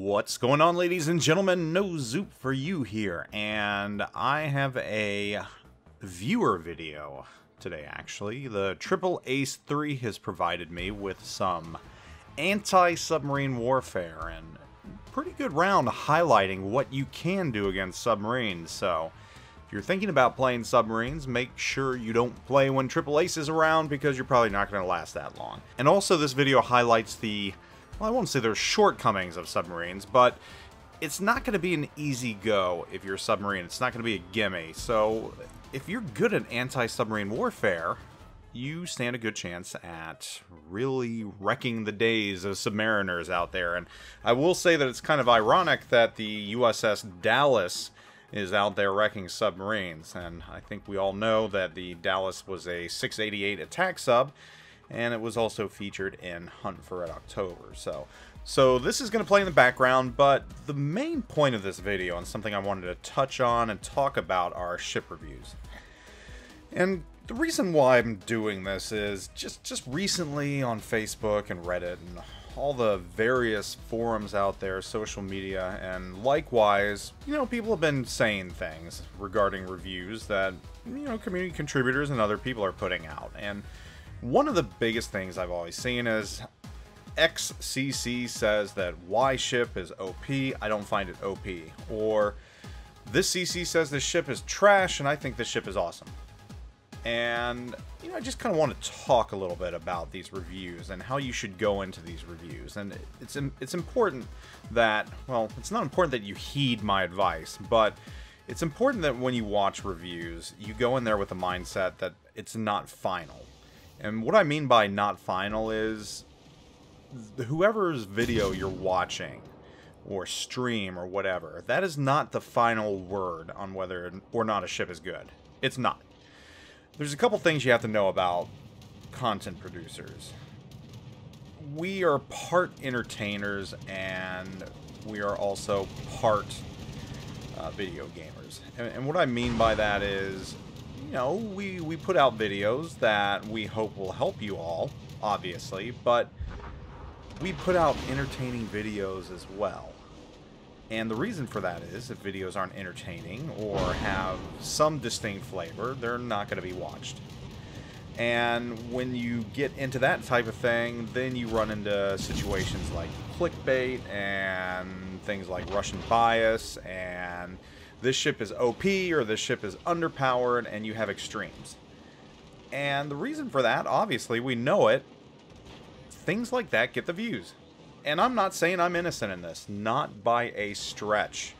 What's going on, ladies and gentlemen? NoZoupForYou here, and I have a viewer video today, actually. The Triple Ace 3 has provided me with some anti-submarine warfare, and pretty good round highlighting what you can do against submarines. So, if you're thinking about playing submarines, make sure you don't play when Triple Ace is around, because you're probably not going to last that long. And also, this video highlights the... well, I won't say there's shortcomings of submarines, but it's not going to be an easy go if you're a submarine. It's not going to be a gimme. So if you're good at anti-submarine warfare, you stand a good chance at really wrecking the days of submariners out there. And I will say that it's kind of ironic that the USS Dallas is out there wrecking submarines. And I think we all know that the Dallas was a 688 attack sub, and it was also featured in Hunt for Red October. So this is going to play in the background, but the main point of this video, and something I wanted to touch on and talk about, are ship reviews. And the reason why I'm doing this is just recently on Facebook and Reddit and all the various forums out there, social media, and likewise, you know, people have been saying things regarding reviews that, you know, community contributors and other people are putting out. And one of the biggest things I've always seen is XCC says that Y ship is OP, I don't find it OP. Or this CC says this ship is trash and I think this ship is awesome. And, you know, I just kind of want to talk a little bit about these reviews and how you should go into these reviews. And it's important that, well, it's not important that you heed my advice, but it's important that when you watch reviews, you go in there with a mindset that it's not final. And what I mean by not final is whoever's video you're watching or stream or whatever, that is not the final word on whether or not a ship is good. It's not. There's a couple things you have to know about content producers. We are part entertainers and we are also part video gamers. And what I mean by that is, you know, we put out videos that we hope will help you all, obviously, but we put out entertaining videos as well. And the reason for that is, if videos aren't entertaining or have some distinct flavor, they're not going to be watched. And when you get into that type of thing, then you run into situations like clickbait and things like Russian bias and this ship is OP or this ship is underpowered, and you have extremes. And the reason for that, obviously, we know it. Things like that get the views. And I'm not saying I'm innocent in this, not by a stretch.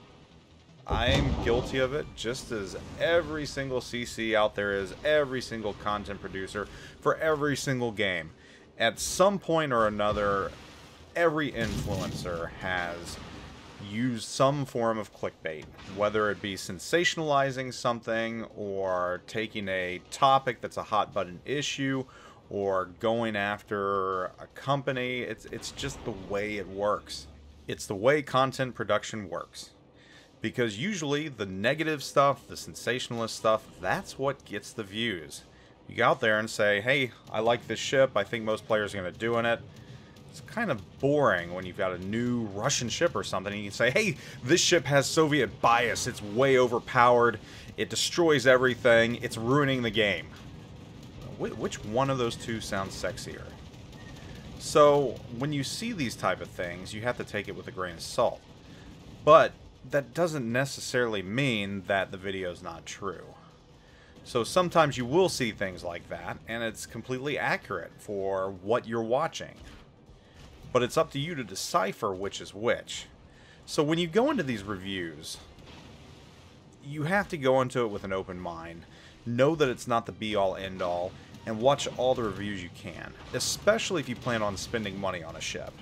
I'm guilty of it just as every single CC out there is, every single content producer for every single game. At some point or another, every influencer has use some form of clickbait, whether it be sensationalizing something or taking a topic that's a hot button issue or going after a company. It's just the way it works. It's the way content production works. Because usually the negative stuff, the sensationalist stuff, that's what gets the views. You go out there and say, hey, I like this ship, I think most players are going to do in it. It's kind of boring when you've got a new Russian ship or something and you can say, hey, this ship has Soviet bias, it's way overpowered, it destroys everything, it's ruining the game. Which one of those two sounds sexier? So, when you see these type of things, you have to take it with a grain of salt. But that doesn't necessarily mean that the video is not true. So sometimes you will see things like that, and it's completely accurate for what you're watching. But it's up to you to decipher which is which. So when you go into these reviews, you have to go into it with an open mind. Know that it's not the be-all, end-all, and watch all the reviews you can. Especially if you plan on spending money on a ship.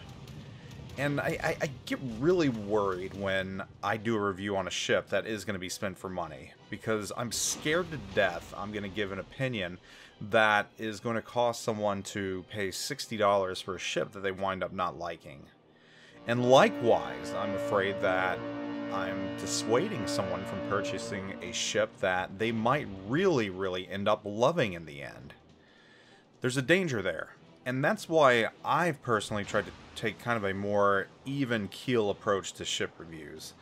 And I get really worried when I do a review on a ship that is going to be spent for money. Because I'm scared to death I'm going to give an opinion that is going to cost someone to pay $60 for a ship that they wind up not liking. And likewise, I'm afraid that I'm dissuading someone from purchasing a ship that they might really end up loving in the end. There's a danger there. And that's why I've personally tried to take kind of a more even keel approach to ship reviews.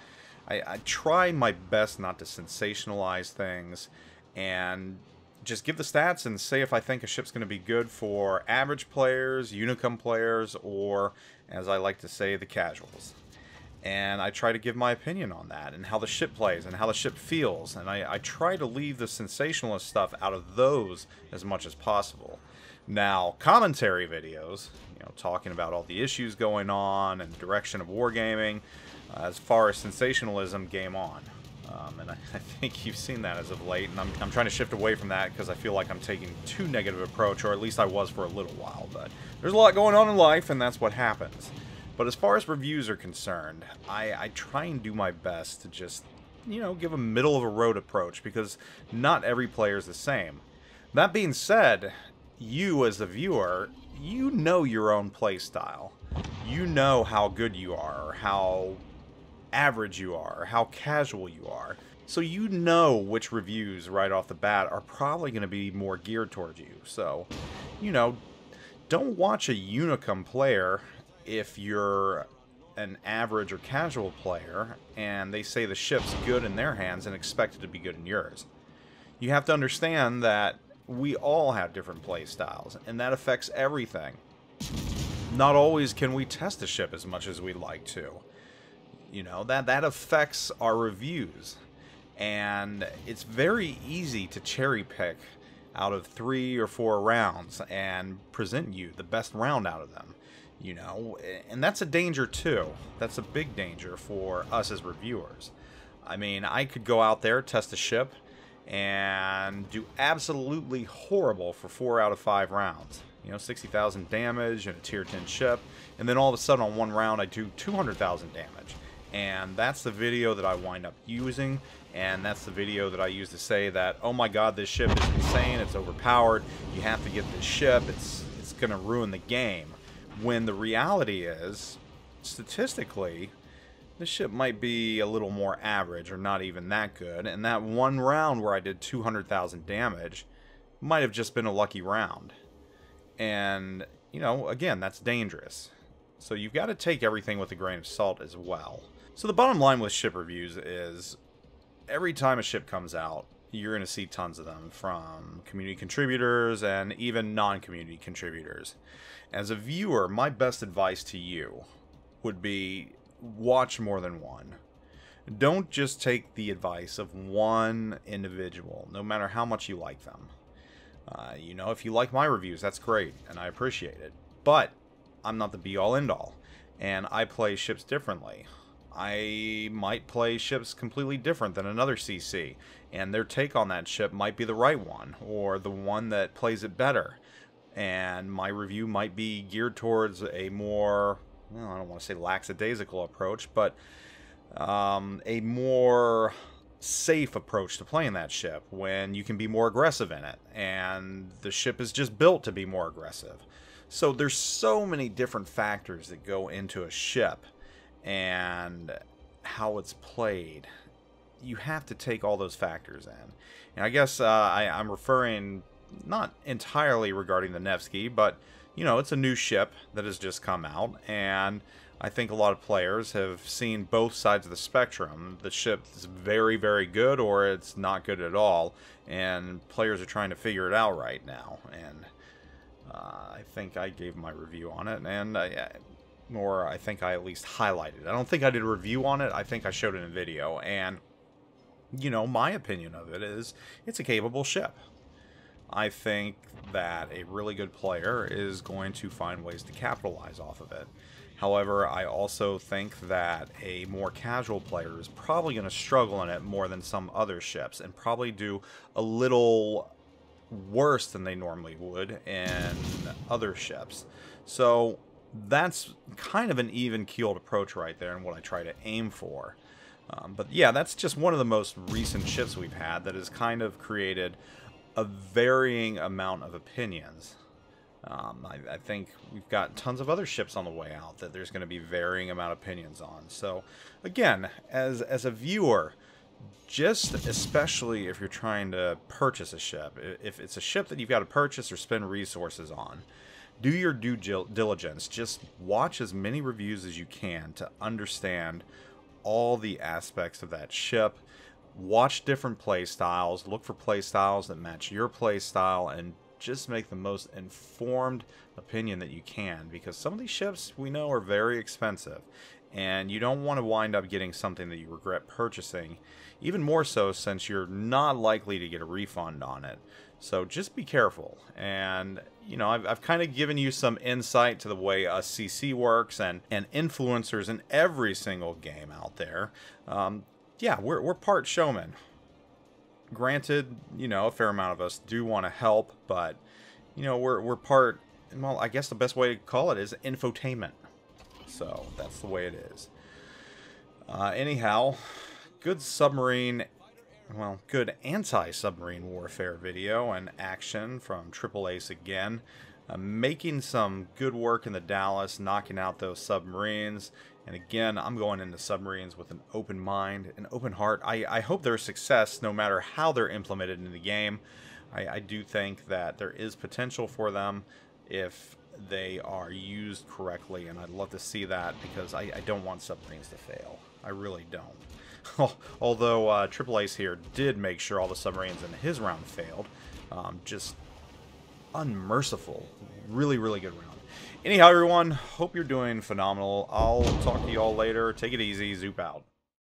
I try my best not to sensationalize things and just give the stats and say if I think a ship's going to be good for average players, Unicum players, or, as I like to say, the casuals. And I try to give my opinion on that and how the ship plays and how the ship feels. And I try to leave the sensationalist stuff out of those as much as possible. Now, commentary videos, talking about all the issues going on and the direction of wargaming, as far as sensationalism, game on. And I think you've seen that as of late, and I'm trying to shift away from that because I feel like I'm taking too negative approach, or at least I was for a little while. But there's a lot going on in life, and that's what happens. But as far as reviews are concerned, I try and do my best to just, give a middle-of-the-road approach, because not every player is the same. That being said, you as the viewer, you know your own play style. You know how good you are, or how average you are, or how casual you are. So you know which reviews right off the bat are probably going to be more geared towards you. So, don't watch a Unicum player if you're an average or casual player and they say the ship's good in their hands and expect it to be good in yours. You have to understand that we all have different play styles, and that affects everything. Not always can we test a ship as much as we'd like to. That affects our reviews. And it's very easy to cherry pick out of 3 or 4 rounds and present you the best round out of them. And that's a danger too. That's a big danger for us as reviewers. I mean, I could go out there, test a ship, and do absolutely horrible for 4 out of 5 rounds. 60,000 damage in a tier 10 ship, and then all of a sudden on one round I do 200,000 damage. And that's the video that I wind up using, and that's the video that I use to say that, oh my god, this ship is insane, it's overpowered, you have to get this ship, it's going to ruin the game. When the reality is, statistically, this ship might be a little more average or not even that good, and that one round where I did 200,000 damage might have just been a lucky round. And, again, that's dangerous. So you've got to take everything with a grain of salt as well. So the bottom line with ship reviews is, every time a ship comes out, you're going to see tons of them from community contributors and even non-community contributors. As a viewer, my best advice to you would be watch more than one. Don't just take the advice of one individual, no matter how much you like them. If you like my reviews, that's great, and I appreciate it. But I'm not the be-all, end-all, and I play ships differently. I might play ships completely different than another CC, and their take on that ship might be the right one, or the one that plays it better. And my review might be geared towards a more, well, I don't want to say lackadaisical approach, but a more safe approach to playing that ship, when you can be more aggressive in it, and the ship is just built to be more aggressive. So there's so many different factors that go into a ship and how it's played. You have to take all those factors in. And I guess I'm referring not entirely regarding the Nevsky, but it's a new ship that has just come out, and I think a lot of players have seen both sides of the spectrum. The ship is very, very good, or it's not good at all, and players are trying to figure it out right now. And I think I gave my review on it, and I think I at least highlighted it. I don't think I did a review on it. I think I showed it in a video, and my opinion of it is it's a capable ship. I think that a really good player is going to find ways to capitalize off of it. However, I also think that a more casual player is probably going to struggle in it more than some other ships, and probably do a little worse than they normally would in other ships. So that's kind of an even-keeled approach right there, and what I try to aim for. But yeah, that's just one of the most recent ships we've had that has kind of created a varying amount of opinions. I think we've got tons of other ships on the way out that there's going to be varying amount of opinions on. So again, as a viewer, just especially if you're trying to purchase a ship, if it's a ship that you've got to purchase or spend resources on, do your due diligence. Just watch as many reviews as you can to understand all the aspects of that ship. Watch different play styles, look for play styles that match your play style, and just make the most informed opinion that you can, because some of these ships we know are very expensive, and you don't want to wind up getting something that you regret purchasing, even more so since you're not likely to get a refund on it. So just be careful. And you know, I've kind of given you some insight to the way a CC works, and influencers in every single game out there. Yeah, we're part showman. Granted, you know, a fair amount of us do want to help, but you know, we're part, well, I guess the best way to call it is infotainment. So that's the way it is. Anyhow, good submarine, well, good anti-submarine warfare video and action from Triple Ace again. Making some good work in the Dallas, knocking out those submarines. And again, I'm going into submarines with an open mind, an open heart. I hope they're a success no matter how they're implemented in the game. I do think that there is potential for them if they are used correctly, and I'd love to see that, because I don't want submarines to fail. I really don't. Although Triple Ace here did make sure all the submarines in his round failed. Just unmerciful. Really, really good round. Anyhow, everyone, hope you're doing phenomenal. I'll talk to you all later. Take it easy. Zoop out.